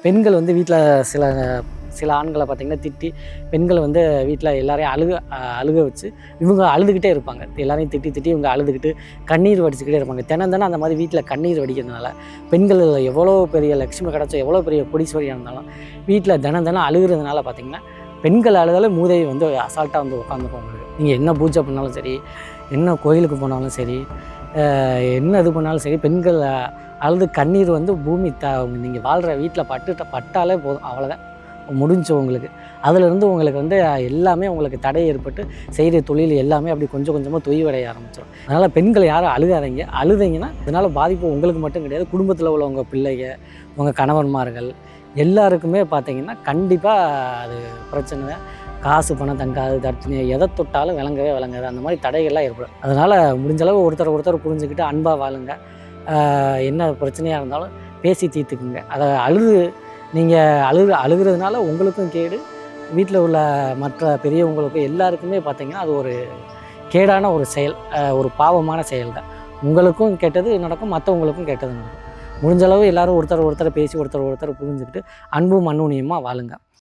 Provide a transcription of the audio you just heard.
பெண்கள் வந்து வீட்டில் சில சில ஆண்களை பார்த்திங்கன்னா திட்டி பெண்கள் வந்து வீட்டில் எல்லாரையும் அழுக வச்சு இவங்க அழுதுகிட்டே இருப்பாங்க. எல்லாரையும் திட்டி திட்டி இவங்க அழுதுகிட்டு கண்ணீர் வடிச்சுக்கிட்டே இருப்பாங்க. தினம் அந்த மாதிரி வீட்டில் கண்ணீர் வடிக்கிறதுனால பெண்கள் எவ்வளோ பெரிய லட்சுமி கிடச்சோ எவ்வளோ பெரிய கொடீஸ்வரியாக இருந்தாலும் வீட்டில் தினம் அழுகிறதுனால பார்த்திங்கன்னா பெண்கள் அழுதாலும் மூதேவி வந்து அசால்ட்டாக வந்து உட்காந்துக்கும். நீங்கள் என்ன பூஜை பண்ணாலும் சரி, என்ன கோயிலுக்கு போனாலும் சரி, என்ன இது பண்ணாலும் சரி, பெண்கள் அழுது கண்ணீர் வந்து பூமி நீங்கள் வாழ்கிற வீட்டில் பட்டாலே போதும், அவ்வளோதான் முடிஞ்சு உங்களுக்கு. அதிலிருந்து உங்களுக்கு வந்து எல்லாமே உங்களுக்கு தடை ஏற்பட்டு செய்கிற தொழில் எல்லாமே அப்படி கொஞ்சம் கொஞ்சமாக தொய்வடைய ஆரம்பிச்சிடும். அதனால் பெண்கள் யாரும் அழுகாதீங்க. அழுதிங்கன்னா இதனால் பாதிப்பு உங்களுக்கு மட்டும் கிடையாது, குடும்பத்தில் உள்ளவங்க பிள்ளைங்க, உங்கள் கணவன்மார்கள் எல்லாருக்குமே பார்த்தீங்கன்னா கண்டிப்பாக அது பிரச்சனை தான். காசு பணம் தங்காது, தர்த்தினி எதை தொட்டாலும் விளங்காது, அந்த மாதிரி தடைகள்லாம் ஏற்படும். அதனால் முடிஞ்சளவு ஒருத்தர் புரிஞ்சுக்கிட்டு அன்பாக வாழுங்க. என்ன பிரச்சனையாக இருந்தாலும் பேசி தீர்த்துக்குங்க. அதை நீங்கள் அழுகிறதுனால உங்களுக்கும் கேடு, வீட்டில் உள்ள மற்ற பெரியவங்களுக்கும் எல்லாருக்குமே பார்த்திங்கன்னா அது ஒரு கேடான ஒரு செயல், ஒரு பாவமான செயல் தான். உங்களுக்கும் கெட்டது நடக்கும், மற்றவங்களுக்கும் கெட்டது நடக்கும். முடிஞ்சளவு எல்லோரும் ஒருத்தர் பேசி ஒருத்தர் புரிஞ்சுக்கிட்டு அன்பும் அன்னுனியமாக வாழுங்க.